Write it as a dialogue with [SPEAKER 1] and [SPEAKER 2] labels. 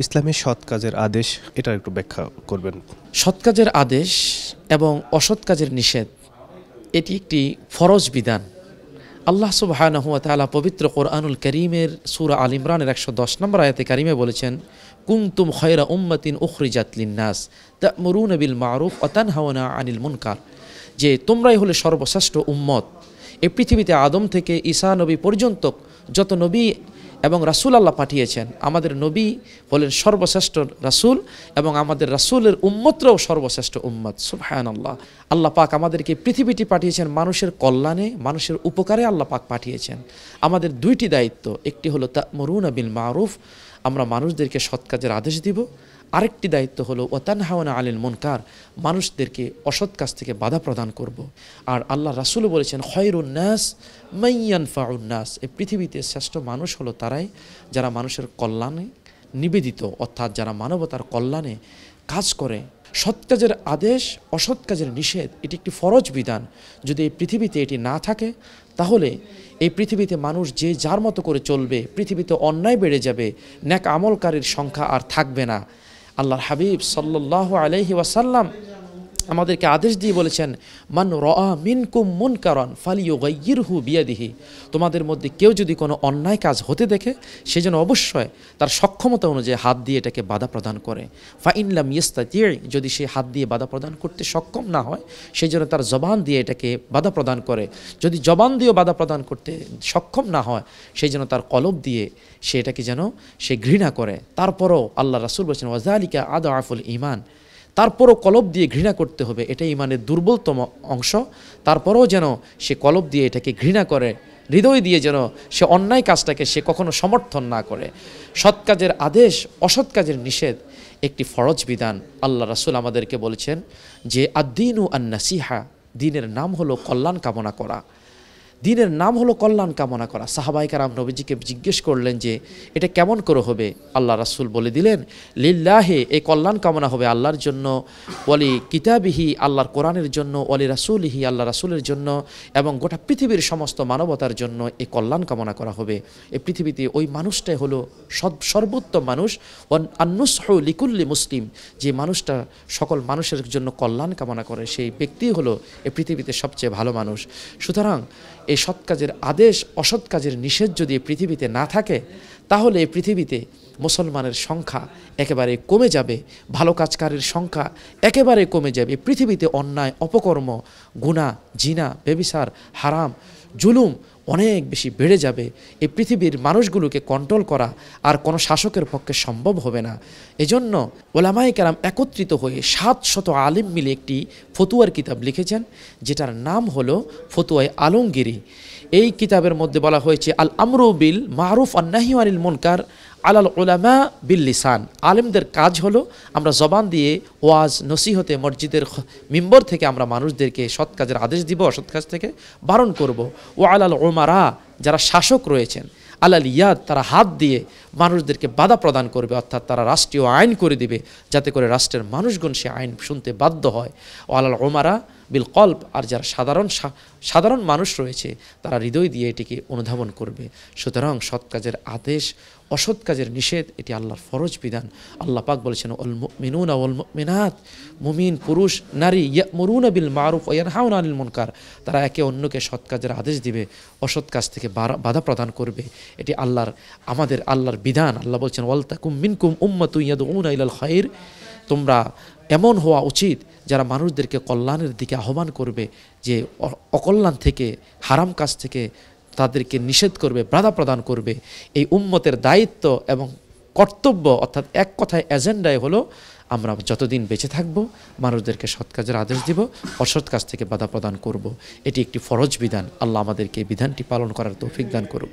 [SPEAKER 1] ইসলামের সৎ কাজের আদেশ এটা একটু ব্যাখ্যা করবেন।
[SPEAKER 2] সৎ কাজের আদেশ এবং অসৎ কাজের নিষেধ এটি একটি ফরজ বিধান। আল্লাহ সুবহানাহু ওয়া তাআলা পবিত্র কোরআনুল কারীমের সূরা আল ইমরানের 110 নম্বর আয়াতে কারিমে বলেছেন, কুনতুম খায়রা উম্মাতিন উখরিজাত লিন-নাস তা'মুরুনা বিল মা'রুফ ওয়া তানহাউনা আনিল মুনকার, যে তোমরাই হলে সর্বশ্রেষ্ঠ উম্মত। এই পৃথিবীতে আদম থেকে ঈসা নবী পর্যন্ত যত নবী এবং রাসূল আল্লাহ পাঠিয়েছেন, আমাদের নবী হলেন সর্বশ্রেষ্ঠ রাসূল এবং আমাদের রাসূলের উম্মতরাও সর্বশ্রেষ্ঠ উম্মত। সুবহানাল্লাহ। আল্লাহ পাক আমাদেরকে পৃথিবীটি পাঠিয়েছেন মানুষের কল্যাণে, মানুষের উপকারে আল্লাহ পাক পাঠিয়েছেন। আমাদের দুইটি দায়িত্ব, একটি হলো তা'মুরুনা বিল মা'রুফ, আমরা মানুষদেরকে সৎ কাজের আদেশ দিব। আরেকটি দায়িত্ব হলো ওয়া তানহাউনা আনিল মুনকার, মানুষদেরকে অসৎ কাজ থেকে বাধা প্রদান করব। আর আল্লাহ রাসূলও বলেছেন, খায়রুন নাস মান ইয়ানফাউন নাস, এই পৃথিবীতে শ্রেষ্ঠ মানুষ হলো তারাই যারা মানুষের কল্যাণে নিবেদিত, অর্থাৎ যারা মানবতার কল্যাণে কাজ করে। সৎ কাজের আদেশ, অসৎ কাজের নিষেধ এটি একটি ফরজ বিধান। যদি এই পৃথিবীতে এটি না থাকে তাহলে এই পৃথিবীতে মানুষ যে যার মতো করে চলবে, পৃথিবীতে অন্যায় বেড়ে যাবে, নেক আমলকারীর সংখ্যা আর থাকবে না। আল্লাহর হাবিব সাল্লাল্লাহু আলাইহি ওয়াসাল্লাম আমাদেরকে আদেশ দিয়ে বলেছেন, মান রাআ মিনকুম মুনকারান ফালিয়ুগাইয়িরহু বিয়াদিহি, তোমাদের মধ্যে কেউ যদি কোনো অন্যায় কাজ হতে দেখে সে যেন অবশ্যই তার সক্ষমতা অনুযায়ী হাত দিয়ে এটাকে বাধা প্রদান করে। ফাইন লাম ইস্তাতি', যদি সে হাত দিয়ে বাধা প্রদান করতে সক্ষম না হয় সেই জন্য তার জবান দিয়ে এটাকে বাধা প্রদান করে। যদি জবান দিয়েও বাধা প্রদান করতে সক্ষম না হয় সেই জন্য তার কলব দিয়ে সে এটাকে যেন সে ঘৃণা করে। তারপরও আল্লাহ রাসূল বলেছেন, ওয়াযালিকা আদআফুল ঈমান, তারপরও কলব দিয়ে ঘৃণা করতে হবে, এটা ইমানের দুর্বলতম অংশ। তারপরেও যেন সে কলব দিয়ে এটাকে ঘৃণা করে, হৃদয় দিয়ে যেন সে অন্যায় কাজটাকে সে কখনো সমর্থন না করে। সৎ কাজের আদেশ, অসৎ কাজের নিষেধ একটি ফরজ বিধান। আল্লাহ রাসূল আমাদেরকে বলেছেন যে আদ-দীনু আন-নাসিহা, দ্বীনের নাম হলো কল্যাণ কামনা করা। দ্বীনের নাম হলো কল্যাণ কামনা করা। সাহাবায়ে কেরাম নবীজিকে জিজ্ঞেস করলেন যে এটা কেমন করে হবে? আল্লাহ রাসূল বলে দিলেন, লিল্লাহি, এই কল্যাণ কামনা হবে আল্লাহর জন্য, ওয়ালি কিতাবিহি, আল্লাহর কোরআনের জন্য, ওয়ালি রাসূলিহি, আল্লাহ রাসূলের জন্য, এবং গোটা পৃথিবীর সমস্ত মানবতার জন্য এই কল্যাণ কামনা করা হবে। এই পৃথিবীতে ওই মানুষটাই হলো সর্বোত্তম মানুষ। আন-নুসহু লিকুল্লি মুসলিম, যে মানুষটা সকল মানুষের জন্য কল্যাণ কামনা করে সেই ব্যক্তি হলো এই পৃথিবীতে সবচেয়ে ভালো মানুষ। সুতরাং এই সৎ কাজের আদেশ, অসৎ কাজের নিষেধ যদি পৃথিবীতে না থাকে তাহলে এই পৃথিবীতে মুসলমানের সংখ্যা একেবারে কমে যাবে, ভালো কাজকারীর সংখ্যা একেবারে কমে যাবে। পৃথিবীতে অন্যায়, অপকর্ম, গুনাহ, জিনা, ব্যভিচার, হারাম, জুলুম অনেক বেশি বেড়ে যাবে। এই পৃথিবীর মানুষগুলোকে কন্ট্রোল করা আর কোনো শাসকের পক্ষে সম্ভব হবে না। এজন্য ওলামায়ে কেরাম একত্রিত হয়ে 700 আলিম মিলে একটি ফতুয়ার কিতাব লিখেছেন, যেটার নাম হলো ফতুয়ায়ে আলমগীরি। এই কিতাবের মধ্যে বলা হয়েছে, আল আমরু বিল মারুফ ওয়ান নাহয়ু আনিল মুনকার আলাল উলামা বিল লিসান, আলেমদের কাজ হলো আমরা জবান দিয়ে ওয়াজ নসিহতে মসজিদের মিম্বর থেকে আমরা মানুষদেরকে সৎ কাজের আদেশ দিব, অসৎ কাজ থেকে বারণ করব। ও আলাল উমারা, যারা শাসক রয়েছেন, আলাল ইয়াদ, তারা হাত দিয়ে মানুষদেরকে বাধা প্রদান করবে, অর্থাৎ তারা রাষ্ট্রীয় আইন করে দিবে যাতে করে রাষ্ট্রের মানুষগণ সে আইন শুনতে বাধ্য হয়। ও আলাল উমারা বিল কলব, আর যারা সাধারণ মানুষ রয়েছে তারা হৃদয় দিয়ে এটিকে অনুধাবন করবে। সুতরাং সৎ কাজের আদেশ, অসৎ কাজের নিষেধ এটি আল্লাহর ফরজ বিধান। আল্লাহ পাক বলেছেন, ওয়াল মুমিনুনা ওয়াল মুমিনাত, মুমিন পুরুষ নারী, ইয়া'মুরুনা বিল মারুফ ওয়া ইয়ানহাউনা আনিল মুনকার, তারা একে অন্যকে সৎ কাজের আদেশ দিবে, অসৎ কাজ থেকে বাধা প্রদান করবে। এটি আল্লাহর বিধান। আল্লাহ বলছেন, ওয়াল তাকুম মিনকুম উম্মাতুন ইয়াদউনা ইলাল খায়র, তোমরা এমন হওয়া উচিত যারা মানুষদেরকে কল্যাণের দিকে আহ্বান করবে, যে অকল্যাণ থেকে, হারাম কাজ থেকে তাদেরকে নিষেধ করবে, বাধা প্রদান করবে। এই উম্মতের দায়িত্ব এবং কর্তব্য, অর্থাৎ এক কথায় এজেন্ডায় হলো আমরা যতদিন বেঁচে থাকব মানুষদেরকে সৎ কাজের আদেশ দিব, অসৎ কাজ থেকে বাধা প্রদান করব। এটি একটি ফরজ বিধান। আল্লাহ আমাদেরকে এই বিধানটি পালন করার তৌফিক দান করুক।